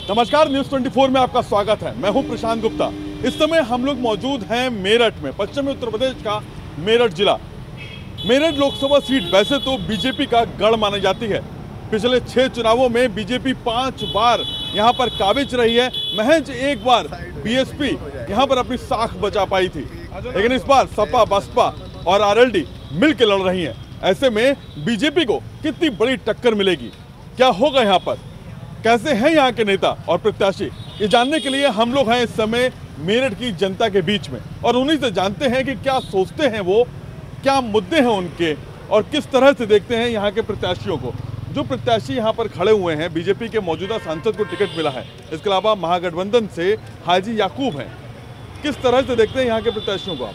नमस्कार, न्यूज़ 24 में आपका स्वागत है। मैं हूं प्रशांत गुप्ता। इस समय हम लोग मौजूद हैं मेरठ में, पश्चिमी उत्तर प्रदेश का मेरठ जिला। मेरठ लोकसभा सीट वैसे तो बीजेपी का गढ़ मानी जाती है। पिछले 6 चुनावों में बीजेपी 5 बार यहां पर काबिज रही है। महज एक बार बीएसपी यहां पर अपनी साख बचा पाई थी, लेकिन इस बार सपा, बसपा और आरएलडी मिल के लड़ रही हैं। ऐसे में बीजेपी को कितनी बड़ी टक्कर मिलेगी, क्या होगा यहाँ पर, कैसे हैं यहाँ के नेता और प्रत्याशी, ये जानने के लिए हम लोग हैं इस समय मेरठ की जनता के बीच में और उन्हीं से जानते हैं कि क्या सोचते हैं वो, क्या मुद्दे हैं उनके और किस तरह से देखते हैं यहाँ के प्रत्याशियों को। जो प्रत्याशी यहाँ पर खड़े हुए हैं, बीजेपी के मौजूदा सांसद को टिकट मिला है, इसके अलावा महागठबंधन से हाजी याकूब हैं। किस तरह से देखते हैं यहाँ के प्रत्याशियों को आप?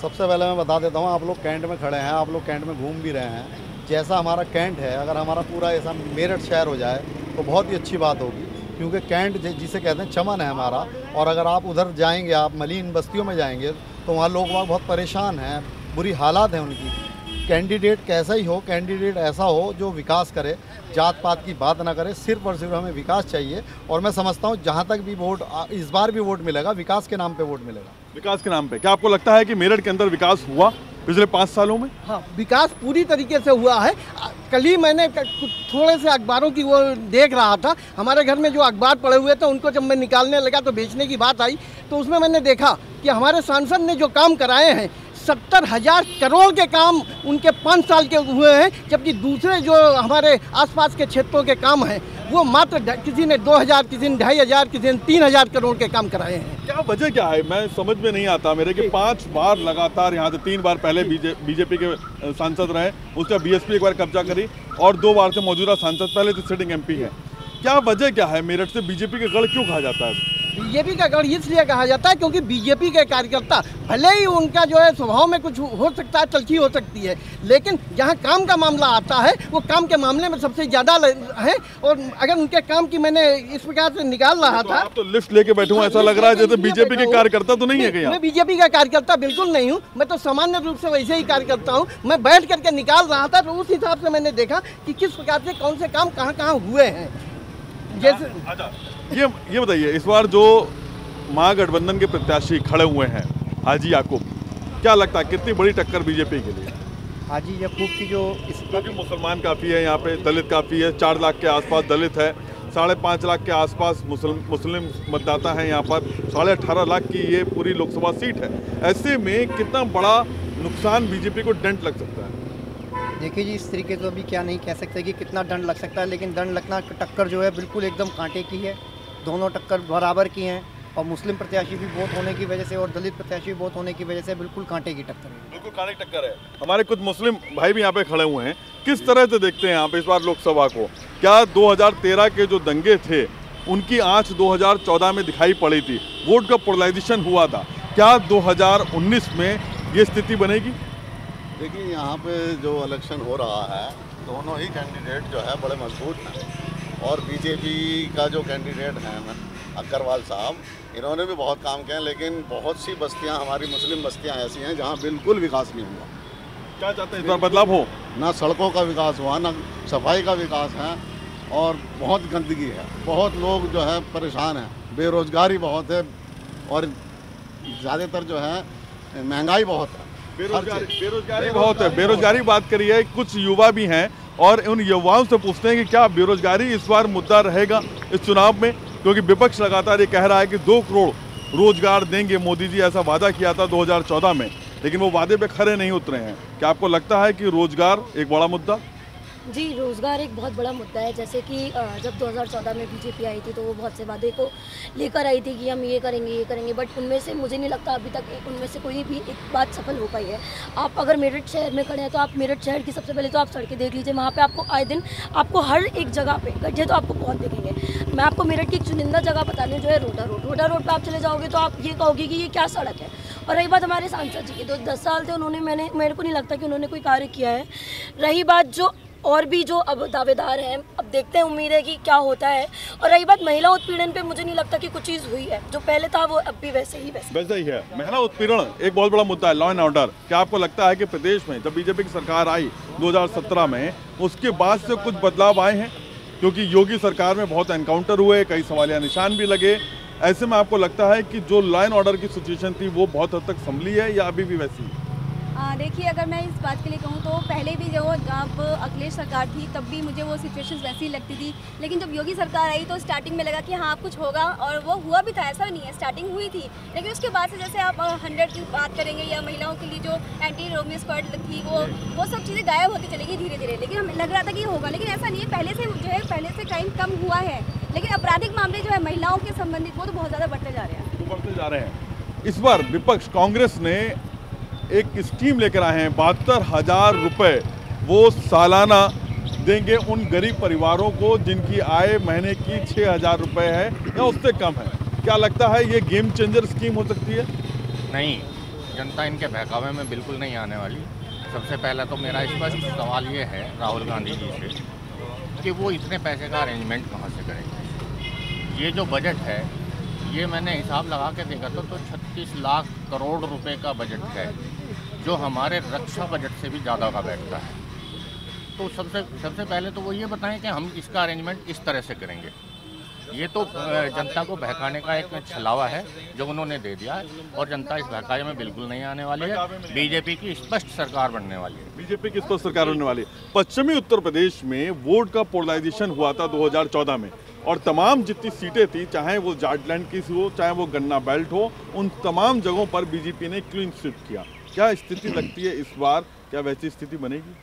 सबसे पहले मैं बता देता हूँ, आप लोग कैंट में खड़े हैं, आप लोग कैंट में घूम भी रहे हैं। जैसा हमारा कैंट है, अगर हमारा पूरा ऐसा मेरठ शहर हो जाए तो बहुत ही अच्छी बात होगी, क्योंकि कैंट जिसे कहते हैं चमन है हमारा। और अगर आप उधर जाएंगे, आप मलिन बस्तियों में जाएंगे तो वहाँ लोग वहाँ बहुत परेशान हैं, बुरी हालात हैं उनकी। कैंडिडेट कैसा ही हो, कैंडिडेट ऐसा हो जो विकास करे, जात पात की बात ना करे, सिर्फ और सिर्फ हमें विकास चाहिए। और मैं समझता हूँ जहाँ तक भी वोट, इस बार भी वोट मिलेगा, विकास के नाम पे वोट मिलेगा। विकास के नाम पे क्या आपको लगता है कि मेरठ के अंदर विकास हुआ पिछले 5 सालों में? हाँ, विकास पूरी तरीके से हुआ है। कल ही मैंने थोड़े से अखबारों की वो देख रहा था, हमारे घर में जो अखबार पड़े हुए थे उनको जब मैं निकालने लगा तो बेचने की बात आई, तो उसमें मैंने देखा कि हमारे सांसद ने जो काम कराए हैं 70,000 करोड़ के काम उनके 5 साल के हुए हैं, जबकि दूसरे जो हमारे आसपास के क्षेत्रों के काम हैं वो मात्र किसी ने 2,000, किसी ने 2,500, किसी ने 3,000 करोड़ के काम कराए हैं। क्या वजह क्या है, मैं समझ में नहीं आता मेरे कि 5 बार लगातार यहाँ से, 3 बार पहले बीजेपी के सांसद रहे, उसका बीएसपी एक बार कब्जा करी और 2 बार से मौजूदा सांसद, पहले तो सिटिंग एमपी है। क्या वजह क्या है, मेरठ से बीजेपी का गढ़ क्यों कहा जाता है? बीजेपी का गढ़ इसलिए कहा जाता है क्योंकि बीजेपी के कार्यकर्ता, भले ही उनका जो है स्वभाव में कुछ हो सकता है, तलखी हो सकती है, लेकिन जहां काम का मामला आता है वो काम के मामले में सबसे ज़्यादा है। और अगर उनके काम की मैंने इस प्रकार से निकाल रहा था, आप तो लिस्ट लेके बैठे हुए, ऐसा लग रहा है जैसे बीजेपी के कार्यकर्ता तो नहीं है क्या? मैं बीजेपी का कार्यकर्ता बिल्कुल नहीं हूँ, मैं तो सामान्य रूप से वैसे ही कार्यकर्ता हूँ। मैं बैठ करके निकाल रहा था तो उस हिसाब से मैंने देखा कि किस प्रकार से कौन से काम कहाँ कहाँ हुए हैं। जैसे अच्छा, ये बताइए, इस बार जो महागठबंधन के प्रत्याशी खड़े हुए हैं हाजी याकूब, क्या लगता है कितनी बड़ी टक्कर बीजेपी के लिए? हाजी याकूब की जो क्योंकि मुसलमान काफ़ी है यहाँ पे, दलित काफ़ी है, 4 लाख के आसपास दलित है, 5.5 लाख के आसपास मुस्लिम मतदाता है यहाँ पर, 18.5 लाख की ये पूरी लोकसभा सीट है। ऐसे में कितना बड़ा नुकसान बीजेपी को डेंट लग सकता है? देखिए जी, इस तरीके तो अभी क्या नहीं कह सकते कि कितना दंड लग सकता है, लेकिन दंड लगना, टक्कर जो है बिल्कुल एकदम कांटे की है। दोनों टक्कर बराबर की हैं और मुस्लिम प्रत्याशी भी बहुत होने की वजह से और दलित प्रत्याशी भी बहुत होने की वजह से बिल्कुल कांटे की टक्कर है। बिल्कुल कांटे की टक्कर है। हमारे कुछ मुस्लिम भाई भी यहाँ पे खड़े हुए हैं, किस तरह से देखते हैं आप इस बार लोकसभा को? क्या 2013 के जो दंगे थे उनकी आंच 2014 में दिखाई पड़ी थी, वोट का पोलराइजेशन हुआ था, क्या 2019 में ये स्थिति बनेगी? देखिए, यहाँ पे जो इलेक्शन हो रहा है, दोनों ही कैंडिडेट जो है बड़े मजबूत हैं और बीजेपी का जो कैंडिडेट है अग्रवाल साहब, इन्होंने भी बहुत काम किए हैं, लेकिन बहुत सी बस्तियाँ, हमारी मुस्लिम बस्तियाँ ऐसी हैं जहाँ बिल्कुल विकास नहीं हुआ। क्या चाहते हैं इस बार बदलाव हो? ना सड़कों का विकास हुआ, ना सफाई का विकास है और बहुत गंदगी है, बहुत लोग जो है परेशान हैं, बेरोजगारी बहुत है और ज़्यादातर जो है महंगाई बहुत है, बेरोजगारी बहुत है। बेरोजगारी बात करिए, कुछ युवा भी हैं और उन युवाओं से पूछते हैं कि क्या बेरोजगारी इस बार मुद्दा रहेगा इस चुनाव में, क्योंकि विपक्ष लगातार ये कह रहा है कि 2 करोड़ रोजगार देंगे, मोदी जी ऐसा वादा किया था 2014 में, लेकिन वो वादे पे खरे नहीं उतरे हैं। क्या आपको लगता है कि रोजगार एक बड़ा मुद्दा? जी, रोज़गार एक बहुत बड़ा मुद्दा है। जैसे कि जब 2014 में बीजेपी आई थी तो वो बहुत से वादे को लेकर आई थी कि हम ये करेंगे, बट उनमें से मुझे नहीं लगता अभी तक उनमें से कोई भी एक बात सफल हो पाई है। आप अगर मेरठ शहर में खड़े हैं तो आप मेरठ शहर की सबसे पहले तो आप सड़कें देख लीजिए, वहाँ पे आपको आए दिन आपको हर एक जगह पे गड्ढे तो आपको बहुत दिखेंगे। मैं आपको मेरठ की एक चुनिंदा जगह बता रही हूँ, जो है रोडा रोड पर आप चले जाओगे तो आप ये कहोगे कि ये क्या सड़क है। और रही बात हमारे सांसद जी की, तो 10 साल थे उन्होंने, मेरे को नहीं लगता कि उन्होंने कोई कार्य किया है। रही बात जो और भी जो अब दावेदार हैं, अब देखते हैं, उम्मीद है कि क्या होता है। और रही बात महिला उत्पीड़न पे, मुझे नहीं लगता कि कुछ चीज़ हुई है, जो पहले था वो अब भी वैसे ही है। महिला उत्पीड़न एक बहुत बड़ा मुद्दा है, लॉ एंड ऑर्डर। क्या आपको लगता है कि प्रदेश में जब बीजेपी की सरकार आई 2017 में, उसके बाद से कुछ बदलाव आए हैं? क्योंकि योगी सरकार में बहुत एनकाउंटर हुए, कई सवालिया निशान भी लगे। ऐसे में आपको लगता है कि जो लॉ एंड ऑर्डर की सिचुएशन थी वो बहुत हद तक संभली है या अभी भी वैसी है? देखिए, अगर मैं इस बात के लिए कहूँ तो पहले भी जब अखिलेश सरकार थी तब भी मुझे वो सिचुएशंस वैसी ही लगती थी, लेकिन जब योगी सरकार आई तो स्टार्टिंग में लगा कि हाँ कुछ होगा, और वो हुआ भी था, ऐसा नहीं है, स्टार्टिंग हुई थी। लेकिन उसके बाद से जैसे आप 100 की बात करेंगे या महिलाओं के लिए जो एंटी रोमियो स्क्वाड थी वो सब चीज़ें गायब होती चलेगी धीरे धीरे। लेकिन हमें लग रहा था कि ये होगा, लेकिन ऐसा नहीं है। पहले से क्राइम कम हुआ है, लेकिन आपराधिक मामले जो है महिलाओं के संबंधित वो तो बहुत ज़्यादा बढ़ते जा रहे हैं। इस बार विपक्ष कांग्रेस ने एक स्कीम लेकर आए हैं, 72,000 रुपये वो सालाना देंगे उन गरीब परिवारों को जिनकी आय महीने की 6,000 रुपये है या उससे कम है। क्या लगता है ये गेम चेंजर स्कीम हो सकती है? नहीं, जनता इनके बहकावे में बिल्कुल नहीं आने वाली। सबसे पहला तो मेरा स्पष्ट सवाल ये है राहुल गांधी जी से कि वो इतने पैसे का अरेंजमेंट कहाँ से करेंगे। ये जो बजट है ये मैंने हिसाब लगा के देखा तो 36 लाख करोड़ रुपए का बजट है, जो हमारे रक्षा बजट से भी ज़्यादा का बैठता है। तो सबसे पहले तो वो ये बताएं कि हम इसका अरेंजमेंट इस तरह से करेंगे। ये तो जनता को बहकाने का एक छलावा है जो उन्होंने दे दिया है, और जनता इस बहकावे में बिल्कुल नहीं आने वाली है। बीजेपी की स्पष्ट सरकार बनने वाली है। बीजेपी की स्पष्ट सरकार बनने वाली है। पश्चिमी उत्तर प्रदेश में वोट का पोलराइजेशन हुआ था 2014 में, और तमाम जितनी सीटें थी, चाहे वो जाटलैंड की हो, चाहे वो गन्ना बेल्ट हो, उन तमाम जगहों पर बीजेपी ने क्लीन स्वीप किया। क्या स्थिति लगती है इस बार, क्या वैसी स्थिति बनेगी?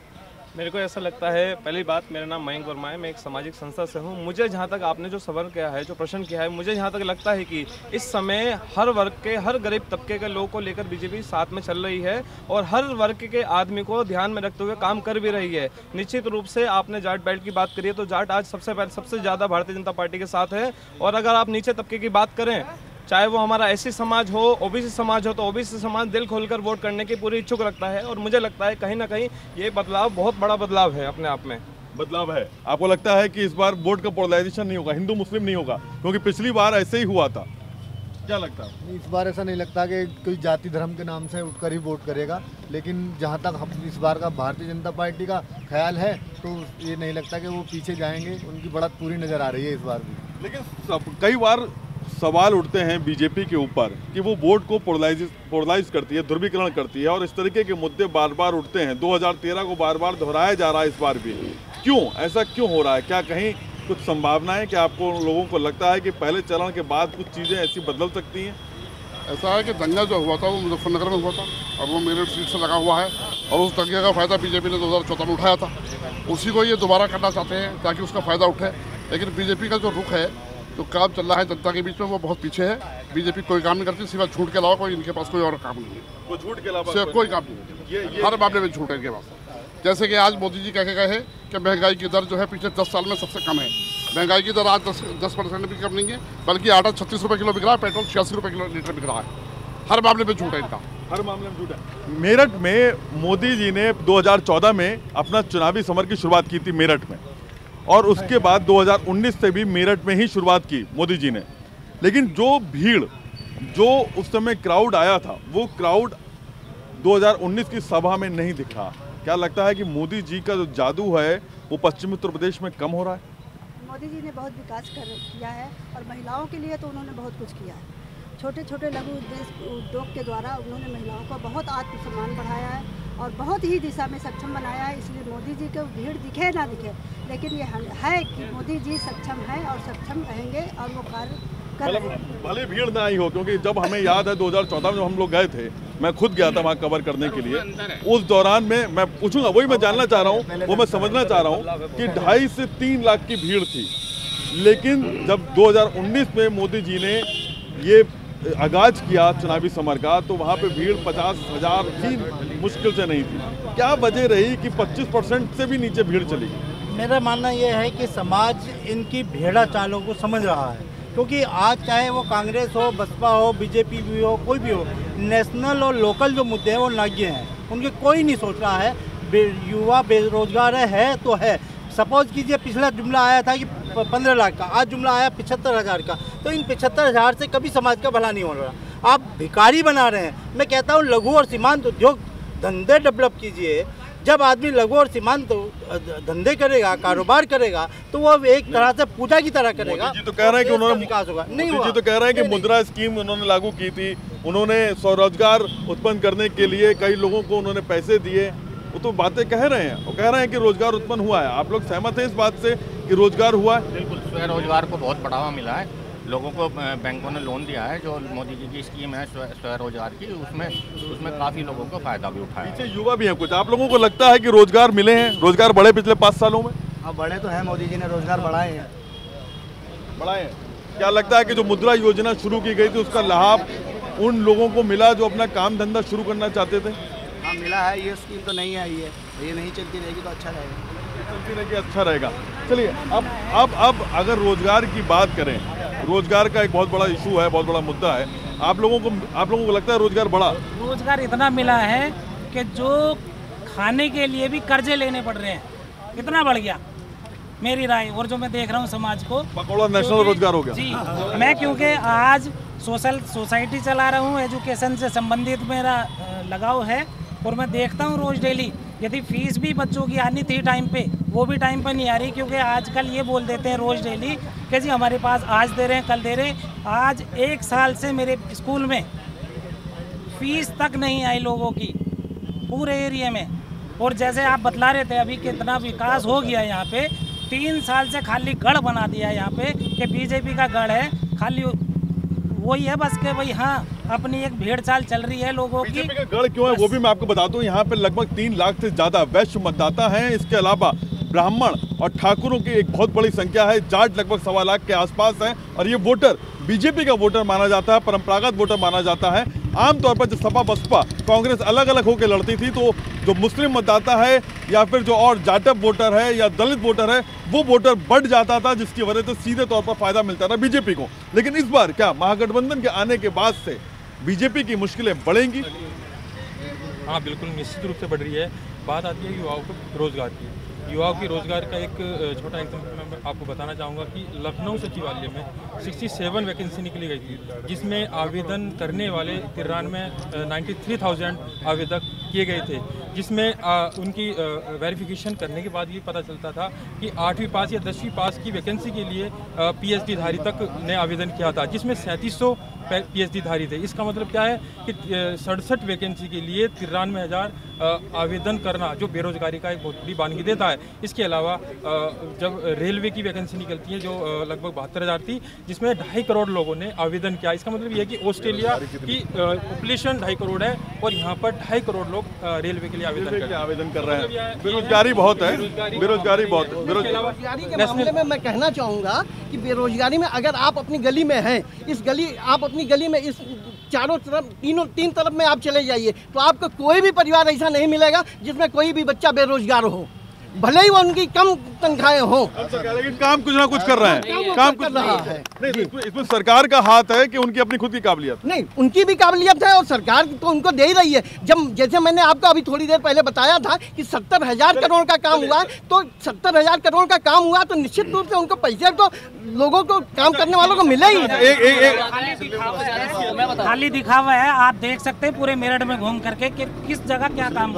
मेरे को ऐसा लगता है, पहली बात, मेरा नाम मयंक वर्मा है, मैं एक सामाजिक संस्था से हूँ। मुझे जहाँ तक आपने जो सवाल किया है, जो प्रश्न किया है, मुझे जहाँ तक लगता है कि इस समय हर वर्ग के, हर गरीब तबके के लोगों को लेकर बीजेपी साथ में चल रही है और हर वर्ग के आदमी को ध्यान में रखते हुए काम कर भी रही है। निश्चित रूप से आपने जाट बेल्ट की बात करी है तो जाट आज सबसे ज़्यादा भारतीय जनता पार्टी के साथ है। और अगर आप नीचे तबके की बात करें, चाहे वो हमारा एससी समाज हो, ओबीसी समाज हो, तो ओबीसी समाज दिल खोलकर वोट करने की पूरी इच्छुक रखता है। और मुझे लगता है कहीं ना कहीं ये बदलाव बहुत बड़ा बदलाव है, अपने आप में बदलाव है। आपको लगता है कि इस बार वोट का पोलराइजेशन नहीं होगा, हिंदू मुस्लिम नहीं होगा, क्योंकि पिछली बार ऐसे ही हुआ था? क्या लगता है? इस बार ऐसा नहीं लगता कि कोई जाति धर्म के नाम से उठकर ही वोट करेगा, लेकिन जहाँ तक हम इस बार का भारतीय जनता पार्टी का ख्याल है तो ये नहीं लगता कि वो पीछे जाएंगे। उनकी बढ़त पूरी नज़र आ रही है इस बार भी। लेकिन कई बार सवाल उठते हैं बीजेपी के ऊपर कि वो वोट को पोलराइज करती है, ध्रुवीकरण करती है, और इस तरीके के मुद्दे बार बार उठते हैं। 2013 को बार बार दोहराया जा रहा है इस बार भी। क्यों ऐसा क्यों हो रहा है? क्या कहीं कुछ संभावनाएं, क्या आपको लोगों को लगता है कि पहले चरण के बाद कुछ चीज़ें ऐसी बदल सकती हैं? ऐसा है कि दंगा जो हुआ था वो मुजफ्फरनगर में हुआ था और वो मेरठ सीट से लगा हुआ है, और उस दंगे का फ़ायदा बीजेपी ने 2014 में उठाया था। उसी को ये दोबारा करना चाहते हैं ताकि उसका फ़ायदा उठे। लेकिन बीजेपी का जो रुख है, जो काम चल रहा है जनता के बीच में, वो बहुत पीछे है। बीजेपी कोई काम नहीं करती, सिवाय झूठ के अलावा कोई इनके पास कोई और काम नहीं है। वो झूठ के अलावा कोई काम नहीं, हर मामले में झूठ है इनके पास। जैसे कि आज मोदी जी कह के गए हैं कि महंगाई की दर जो है पिछले 10 साल में सबसे कम है। महंगाई की दर आज 10% भी कम नहीं है, बल्कि आटा 36 रुपये किलो बिक रहा है, पेट्रोल 86 रुपये किलो लीटर बिक रहा है। हर मामले में झूठ है इनका, हर मामले में झूठ है। मेरठ में मोदी जी ने 2014 में अपना चुनावी समर की शुरुआत की थी मेरठ में, और उसके बाद 2019 से भी मेरठ में ही शुरुआत की मोदी जी ने। लेकिन जो भीड़, जो उस समय क्राउड आया था, वो क्राउड 2019 की सभा में नहीं दिखा। क्या लगता है कि मोदी जी का जो जादू है वो पश्चिमी उत्तर प्रदेश में कम हो रहा है? मोदी जी ने बहुत विकास किया है, और महिलाओं के लिए तो उन्होंने बहुत कुछ किया है। छोटे छोटे लघु उद्योग के द्वारा उन्होंने महिलाओं का बहुत आत्मसम्मान बढ़ाया है और बहुत ही दिशा में सक्षम बनाया है। इसलिए मोदी जी को भीड़ दिखे ना दिखे, लेकिन ये है कि मोदी जी सक्षम हैं और सक्षम रहेंगे, और वो कार्य कर रहे हैं। भले भीड़ ना आई हो, क्योंकि जब हमें याद है 2014 में जब हम लोग गए थे, मैं खुद गया था वहाँ कवर करने के लिए। उस दौरान में मैं पूछूंगा, वही मैं जानना चाह रहा हूँ, वो मैं समझना चाह रहा हूँ कि 2.5 से 3 लाख की भीड़ थी। लेकिन जब 2019 में मोदी जी ने ये आगाज किया चुनावी समर का, तो वहाँ पे भीड़ 50,000 भी मुश्किल से नहीं थी। क्या वजह रही कि 25% से भी नीचे भीड़ चली? मेरा मानना यह है कि समाज इनकी भेड़ा चालों को समझ रहा है, क्योंकि आज चाहे वो कांग्रेस हो, बसपा हो, बीजेपी भी हो, कोई भी हो, नेशनल और लोकल जो मुद्दे हैं वो नाग्य हैं, उनके कोई नहीं सोच रहा है। युवा बेरोजगार है तो है। सपोज कीजिए पिछला जुमला आया था कि 15 लाख का, आज जुमला आया 75,000 का, तो इन 75,000 से कभी समाज का भला नहीं हो रहा। आप भिखारी बना रहे हैं। मैं कहता हूँ लघु और सीमांत उद्योग धंधे डेवलप कीजिए, जब आदमी लघु और सीमांत धंधे करेगा, कारोबार करेगा, तो वो एक तरह से पूजा की तरह करेगा। मोदी जी तो कह रहे हैं कि उन्होंने विकास होगा, नहीं मोदी हुआ। जी तो कह रहे हैं कि मुद्रा स्कीम उन्होंने लागू की थी, उन्होंने स्वरोजगार उत्पन्न करने के लिए कई लोगों को उन्होंने पैसे दिए। वो तो बातें कह रहे हैं, वो कह रहे हैं कि रोजगार उत्पन्न हुआ है। आप लोग सहमत हैं इस बात से कि रोजगार हुआ है? बिल्कुल, स्वरोजगार को बहुत बढ़ावा मिला है। लोगों को बैंकों ने लोन दिया है, जो मोदी जी की स्कीम है स्वरोजगार की, उसमें काफ़ी लोगों को फ़ायदा भी उठाया। पीछे युवा भी हैं कुछ, आप लोगों को लगता है कि रोजगार मिले हैं, रोजगार बढ़े पिछले 5 सालों में? हाँ, बड़े तो हैं, मोदी जी ने रोजगार बढ़ाए हैं। बढ़ाए हैं। क्या लगता है कि जो मुद्रा योजना शुरू की गई थी उसका लाभ उन लोगों को मिला जो अपना काम धंधा शुरू करना चाहते थे? हाँ, मिला है। ये स्कीम तो नहीं आई है, ये नहीं चलती रहेगी तो अच्छा रहेगा। चलती रहेगी, अच्छा रहेगा। चलिए, अब अगर रोजगार की बात करें, रोजगार का एक बहुत बड़ा इशू है, बहुत बड़ा मुद्दा है। आप लोगों को लगता है रोजगार बढ़ा? रोजगार इतना मिला है कि जो खाने के लिए भी कर्जे लेने पड़ रहे हैं, इतना बढ़ गया मेरी राय। और जो मैं देख रहा हूँ समाज को, पकौड़ा नेशनल रोजगार हो गया जी। मैं क्योंकि आज सोसाइटी चला रहा हूँ, एजुकेशन से संबंधित मेरा लगाव है, और मैं देखता हूँ रोज डेली, यदि फीस भी बच्चों की आनी थी टाइम पे, वो भी टाइम पे नहीं आ रही, क्योंकि आजकल ये बोल देते हैं रोज डेली कि जी हमारे पास आज दे रहे हैं, कल दे रहे हैं। आज 1 साल से मेरे स्कूल में फीस तक नहीं आई लोगों की, पूरे एरिया में। और जैसे आप बतला रहे थे अभी कितना विकास हो गया यहाँ पे, 3 साल से खाली गढ़ बना दिया है यहाँ पे कि बीजेपी का गढ़ है, खाली वही है बस के भाई। हाँ, अपनी एक भेड़ चाल चल रही है लोगों की। बीजेपी का गढ़ क्यों है वो भी मैं आपको बता दूं। यहाँ पे लगभग 3 लाख से ज्यादा वैश्य मतदाता हैं। इसके अलावा ब्राह्मण और ठाकुरों की एक बहुत बड़ी संख्या है। जाट लगभग 1.25 लाख के आसपास है, और ये वोटर बीजेपी का वोटर माना जाता है, परंपरागत वोटर माना जाता है। आमतौर पर जब सपा बसपा कांग्रेस अलग अलग होकर लड़ती थी, तो जो मुस्लिम मतदाता है या फिर जो और जाटव वोटर है या दलित वोटर है, वो वोटर बढ़ जाता था, जिसकी वजह से सीधे तौर पर फायदा मिलता था बीजेपी को। लेकिन इस बार क्या महागठबंधन के आने के बाद से बीजेपी की मुश्किलें बढ़ेंगी? हाँ, बिल्कुल निश्चित रूप से बढ़ रही है। बात आती है युवाओं को रोजगार की। युवाओं की रोजगार का एक छोटा एग्जाम्पल मैं आपको बताना चाहूँगा कि लखनऊ सचिवालय में 67 वैकेंसी निकली गई थी, जिसमें आवेदन करने वाले 93,000 आवेदक किए गए थे, जिसमें उनकी वेरिफिकेशन करने के बाद ये पता चलता था कि 8वीं पास या 10वीं पास की वैकेंसी के लिए PhD धारी तक ने आवेदन किया था, जिसमें 3700 PhD धारी थे। इसका मतलब क्या है कि 67 वैकेंसी के लिए 93,000 आवेदन करना, जो बेरोजगारी का एक बहुत बड़ी बानगी देता है। इसके अलावा जब रेलवे की वैकेंसी निकलती है, जो लगभग 72,000 थी, जिसमें 2.5 करोड़ लोगों ने आवेदन किया। इसका मतलब ये है कि ऑस्ट्रेलिया की पॉपुलेशन 2.5 करोड़ है, और यहाँ पर 2.5 करोड़ लोग रेलवे के लिए आवेदन कर रहे हैं। बेरोजगारी बहुत है, बेरोजगारी बहुत है। बेरोजगारी के मामले में मैं कहना चाहूँगा कि बेरोजगारी में अगर आप अपनी गली में हैं, आप अपनी गली में इस चारों तरफ 3 तरफ में आप चले जाइए, तो आपको कोई भी परिवार ऐसा नहीं मिलेगा जिसमें कोई भी बच्चा बेरोजगार हो, भले ही वो उनकी कम तनख्वाहें हो। लेकिन काम कुछ ना कुछ कर रहे हैं, काम कुछ रहा है। नहीं, इसमें सरकार का हाथ है कि उनकी अपनी खुद की काबिलियत? नहीं, उनकी भी काबिलियत है, और सरकार तो उनको दे ही रही है। जब जैसे मैंने आपको अभी थोड़ी देर पहले बताया था कि 70,000 करोड़ का काम हुआ, तो 70,000 करोड़ का काम हुआ तो निश्चित रूप से उनको पैसे तो लोगों को, काम करने वालों को मिले ही। खाली दिखावा है। आप देख सकते हैं पूरे मेरठ में घूम करके कि किस जगह क्या काम।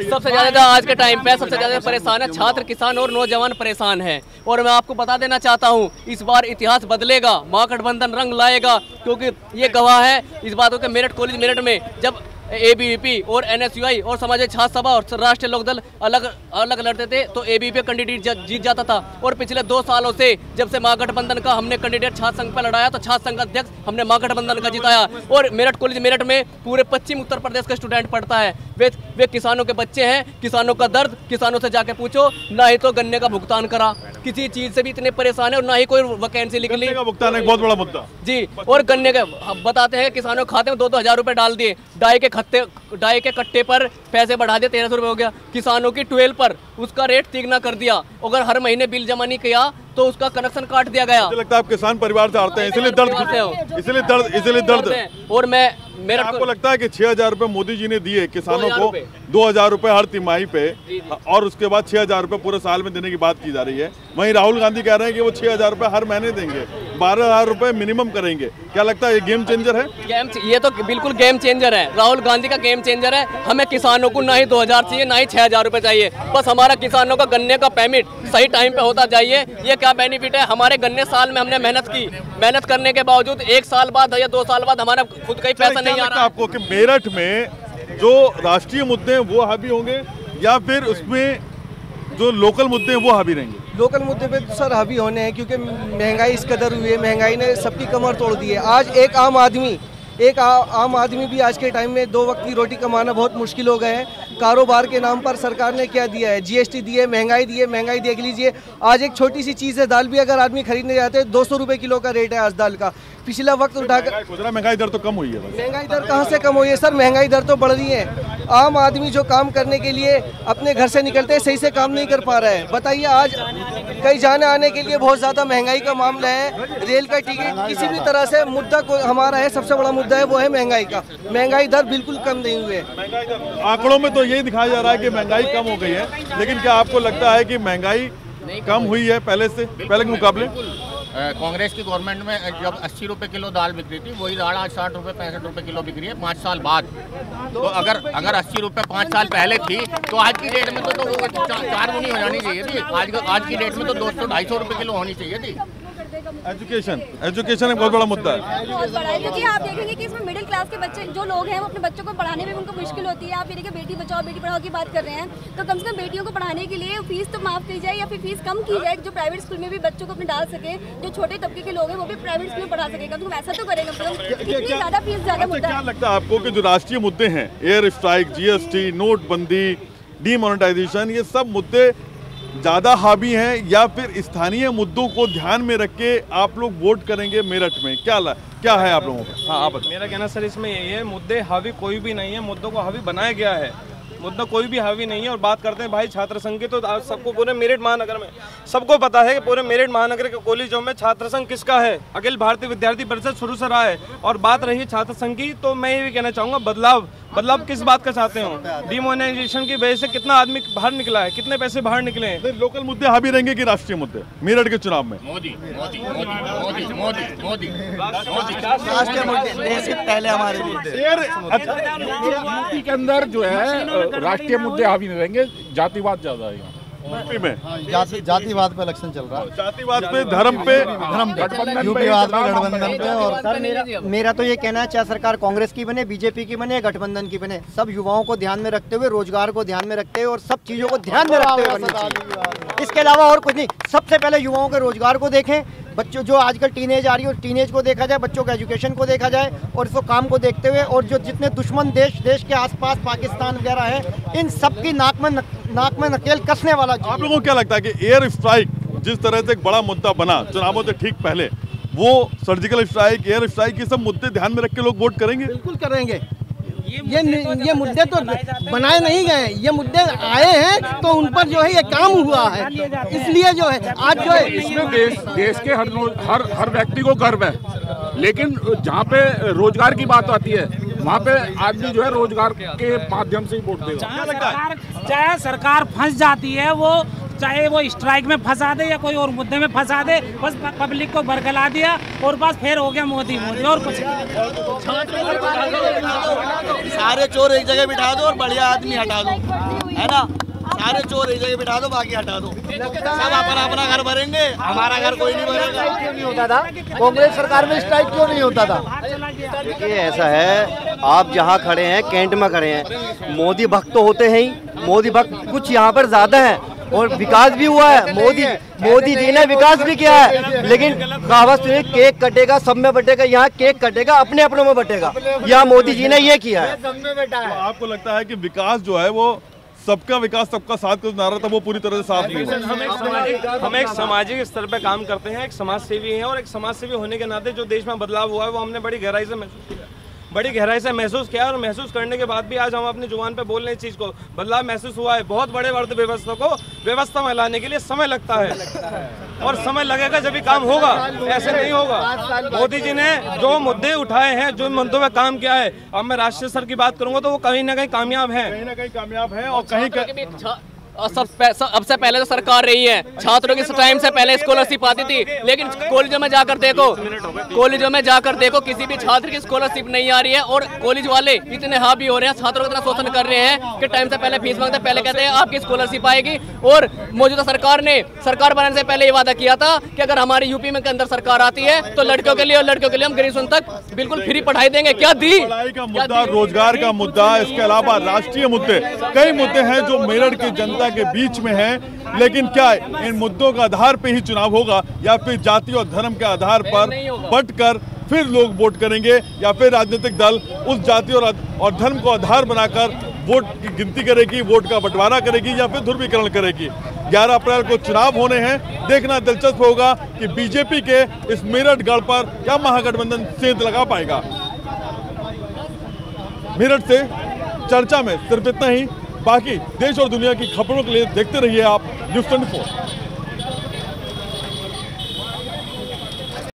सबसे ज्यादा आज के टाइम पे सबसे ज्यादा परेशान है छात्र, किसान और नौजवान परेशान हैं। और मैं आपको बता देना चाहता हूं, इस बार इतिहास बदलेगा, महागठबंधन रंग लाएगा, क्योंकि ये गवाह है इस बातों के। मेरठ कॉलेज मेरठ में जब ABVP और NSUI और समाजवादी छात्र सभा और राष्ट्रीय लोकदल अलग लड़ते थे, तो ABVP कैंडिडेट जीत जाता था। और पिछले 2 सालों से जब से महागठबंधन का हमने कैंडिडेट छात्र संघ पर लड़ाया, तो छात्र संघ अध्यक्ष हमने महागठबंधन का जिताया। और मेरठ कॉलेज मेरठ में पूरे पश्चिम उत्तर प्रदेश का स्टूडेंट पढ़ता है। वे किसानों के बच्चे हैं। किसानों का दर्द किसानों से जाके पूछो। ना ही तो गन्ने का भुगतान करा, किसी चीज से भी इतने परेशान है, और ना ही कोई वैकेंसी निकली। गन्ने का भुगतान एक बहुत बड़ा मुद्दा जी। और गन्ने के बताते हैं किसानों के खाते में 2-2 हज़ार रुपए डाल दिए। डाई के कट्टे पर पैसे बढ़ा दिए, 1300 रुपये हो गया। किसानों की 12 पर उसका रेट तिगुना कर दिया। अगर हर महीने बिल जमा नहीं किया तो उसका कनेक्शन काट दिया गया। मुझे लगता है आप किसान परिवार से आते हैं, इसलिए दर्द। और मेरा आपको लगता है कि 6,000 रुपए मोदी जी ने दिए किसानों को, 2,000 रुपए हर तिमाही पे, और उसके बाद 6,000 रुपए पूरे साल में देने की बात की जा रही है। वहीं राहुल गांधी कह रहे हैं कि वो 6,000 रुपए हर महीने देंगे। 12,000 रुपए मिनिमम करेंगे। क्या लगता है ये गेम चेंजर है? ये तो बिल्कुल गेम चेंजर है, राहुल गांधी का गेम चेंजर है। हमें किसानों को ना ही 2,000 चाहिए ना ही 6,000 रुपए चाहिए, बस हमारा किसानों का गन्ने का पेमेंट सही टाइम पे होता चाहिए। ये क्या बेनिफिट है? हमारे गन्ने साल में हमने मेहनत की, मेहनत करने के बावजूद 1 साल बाद या 2 साल बाद हमारा खुद का ही पैसा नहीं आ रहा। आपको कि मेरठ में जो राष्ट्रीय मुद्दे हैं वो हावी होंगे या फिर उसमें जो लोकल मुद्दे हैं वो हावी रहेंगे? लोकल मुद्दे पे तो सर हावी होने हैं, क्योंकि महंगाई इस कदर हुई है, महंगाई ने सबकी कमर तोड़ दी है। आज एक आम आदमी भी आज के टाइम में 2 वक्त की रोटी कमाना बहुत मुश्किल हो गए हैं। कारोबार के नाम पर सरकार ने क्या दिया है? GST दी है, महंगाई देख लीजिए। आज एक छोटी सी चीज़ है, दाल भी अगर आदमी खरीदने जाते हैं 200 रुपये किलो का रेट है आज दाल का। पिछला वक्त उठाकर महंगाई दर तो कम हुई है। महंगाई दर कहाँ से कम हुई है सर? महंगाई दर तो बढ़ रही है। आम आदमी जो काम करने के लिए अपने घर से निकलते हैं सही से काम नहीं कर पा रहा है। बताइए, आज कहीं जाने आने के लिए बहुत ज़्यादा महंगाई का मामला है। रेल का टिकट, किसी भी तरह से मुद्दा को हमारा है, सबसे बड़ा मुद्दा है वो है महंगाई का। महंगाई दर बिल्कुल कम नहीं हुई है। आंकड़ों में तो यही दिखाया जा रहा है कि महंगाई कम हो गई है, लेकिन क्या आपको लगता है कि महंगाई कम हुई है पहले के मुकाबले? कांग्रेस की गवर्नमेंट में जब 80 रुपए किलो दाल बिक रही थी, वही दाल आज 60 रुपए 65 रुपए किलो बिक रही है 5 साल बाद। तो अगर 80 रुपए 5 साल पहले थी तो आज की डेट में तो वो 4 गुनी हो जानी चाहिए थी। आज की डेट में तो 200-250 रुपए किलो होनी चाहिए थी। एजुकेशन एक बहुत बड़ा मुद्दा है। बहुत बड़ा है, क्योंकि आप देखेंगे कि इसमें मिडिल क्लास के बच्चे जो लोग हैं वो अपने बच्चों को पढ़ाने में उनको मुश्किल होती है। आप ये देखिए बेटी बचाओ बेटी पढ़ाओ की बात कर रहे हैं, तो कम से कम बेटियों को पढ़ाने के लिए फीस तो माफ़ की जाए या फिर फीस कम की जाए, जो प्राइवेट स्कूल में भी बच्चों को अपने डाल सके। जो छोटे तबके के लोग हैं वो भी प्राइवेट स्कूल में पढ़ा सकेगा, तो ऐसा तो करेगा। इतनी ज़्यादा फीस ज़्यादा मुद्दा। क्या लगता है आपको कि जो राष्ट्रीय मुद्दे हैं, एयर स्ट्राइक, GST, नोटबंदी, डीमोनेटाइजेशन, ये सब मुद्दे ज़्यादा हावी हैं या फिर स्थानीय मुद्दों को ध्यान में रख के आप लोग वोट करेंगे मेरठ में? क्या है आप लोगों का? हाँ, आप बताइए। मेरा कहना सर इसमें यही है, मुद्दे हावी कोई भी नहीं है, मुद्दों को हावी बनाया गया है। मुद्दा कोई भी हावी नहीं है। और बात करते हैं भाई छात्र संघ की, तो आज सबको पूरे मेरठ महानगर में सबको पता है कि पूरे मेरठ महानगर के कॉलेजों में छात्र संघ किसका है? अखिल भारतीय विद्यार्थी परिषद शुरू से रहा है। और बात रही है छात्र संघ की, तो मैं ये भी कहना चाहूँगा बदलाव किस बात का चाहते हो? डिमोनेटाइजेशन की वजह से कितना आदमी बाहर निकला है, कितने पैसे बाहर निकले हैं? लोकल मुद्दे हावी रहेंगे कि राष्ट्रीय मुद्दे मेरठ के चुनाव में? मोदी राष्ट्रीय मुद्दे देश के पहले हमारे मुद्दे। यूपी के अंदर जो है राष्ट्रीय मुद्दे हावी नहीं रहेंगे, जातिवाद ज्यादा है यहाँ में। जातिवाद पे इलेक्शन चल रहा है। जातिवाद पे, धर्म पे, यूपीवाद पे, गठबंधन पे। और सर मेरा तो ये कहना है, चाहे सरकार कांग्रेस की बने, बीजेपी की बने, गठबंधन की बने, सब युवाओं को ध्यान में रखते हुए, रोजगार को ध्यान में रखते हुए और सब चीज़ों को ध्यान में रखते हुए बननी चाहिए। इसके अलावा और कुछ नहीं। सबसे पहले युवाओं के रोजगार को देखें, बच्चों जो आजकल टीनेज आ रही है, टीनेज को देखा जाए, बच्चों के एजुकेशन को देखा जाए और इसको काम को देखते हुए, और जो जितने दुश्मन देश के आसपास पाकिस्तान वगैरह है, इन सब की नाक में नकेल कसने वाला। आप लोगों को क्या लगता है कि एयर स्ट्राइक जिस तरह से एक बड़ा मुद्दा बना चुनावों से ठीक पहले, वो सर्जिकल स्ट्राइक, एयर स्ट्राइक, ये सब मुद्दे ध्यान में रख के लोग वोट करेंगे? बिल्कुल करेंगे। ये मुद्दे तो बनाए नहीं गए, ये मुद्दे आए हैं तो उन पर जो है ये काम हुआ है, इसलिए जो है आज जो है इसमें देश के हर व्यक्ति को गर्व है, लेकिन जहाँ पे रोजगार की बात आती है वहाँ पे आदमी जो है रोजगार के माध्यम से ही वोट देगा। चाहे सरकार फंस जाती है, वो चाहे वो स्ट्राइक में फंसा दे या कोई और मुद्दे में फंसा दे, बस पब्लिक को बरगला दिया और बस फिर हो गया मोदी और कुछ। सारे चोर एक जगह बिठा दो और बढ़िया आदमी हटा दो, है ना? सारे चोर एक जगह बिठा दो, बाकी हटा दो, सब अपना घर भरेंगे, हमारा घर कोई नहीं भरेगा। क्यों नहीं होता था कांग्रेस सरकार में स्ट्राइक? क्यों नहीं होता था? देखिए ऐसा है, आप जहाँ खड़े हैं कैंट में खड़े हैं, मोदी भक्त तो होते हैं ही, मोदी भक्त कुछ यहाँ पर ज्यादा है और विकास भी हुआ है। मोदी जी ने विकास भी किया है, लेकिन कहावत सुनिए, केक कटेगा सब में बटेगा, यहाँ केक कटेगा अपने अपनों में बटेगा। यहाँ मोदी जी ने ये किया है। तो आपको लगता है कि विकास जो है वो सबका विकास सबका साथ का नारा था, वो पूरी तरह से साफ नहीं हुआ? हम एक सामाजिक स्तर पे काम करते हैं, एक समाज सेवी हैं, और एक समाज सेवी होने के नाते जो देश में बदलाव हुआ है वो हमने बड़ी गहराई से महसूस किया और महसूस करने के बाद भी आज हम अपनी जुबान पे बोल रहे हैं इस चीज़ को। बदलाव महसूस हुआ है। बहुत बड़े अर्थव्यवस्था को व्यवस्था में लाने के लिए समय लगता है और समय लगेगा जब भी काम होगा, ऐसे नहीं होगा। मोदी जी ने जो मुद्दे उठाए हैं, जो मुद्दों पे काम किया है, अब मैं राष्ट्रीय स्तर की बात करूंगा तो वो कहीं ना कहीं कामयाब है, और कहीं सबसे पहले तो सरकार रही है, छात्रों की टाइम से पहले स्कॉलरशिप आती थी, लेकिन कॉलेजों में जाकर देखो किसी भी छात्र की स्कॉलरशिप नहीं आ रही है। और कॉलेज वाले इतने हावी हो रहे हैं, छात्रों का इतना शोषण कर रहे हैं कि टाइम से पहले फीस मांगते हैं, पहले कहते हैं आपकी स्कॉलरशिप आएगी। और मौजूदा सरकार ने सरकार बनाने से पहले ये वादा किया था कि अगर हमारी यूपी में के अंदर सरकार आती है तो लड़कियों के लिए और लड़कियों के लिए हम ग्रेजुएशन तक बिल्कुल फ्री पढ़ाई देंगे। क्या दी? पढ़ाई का मुद्दा, रोजगार का मुद्दा, इसके अलावा राष्ट्रीय मुद्दे, कई मुद्दे हैं जो मेरठ की जनता के बीच में हैं। लेकिन क्या इन मुद्दों के आधार पे ही चुनाव होगा या फिर जाति और धर्म के आधार पर बंटकर फिर लोग वोट करेंगे, या फिर राजनीतिक दल उस जाति और धर्म को आधार बनाकर वोट की गिनती करेगी, वोट का बंटवारा करेगी या फिर ध्रुवीकरण करेगी। 11 अप्रैल को चुनाव होने हैं, देखना दिलचस्प होगा कि बीजेपी के इस मेरठ गढ़ पर क्या महागठबंधन सेंध लगा पाएगा। मेरठ से चर्चा में सिर्फ इतना ही, बाकी देश और दुनिया की खबरों के लिए देखते रहिए आप न्यूज़ 24।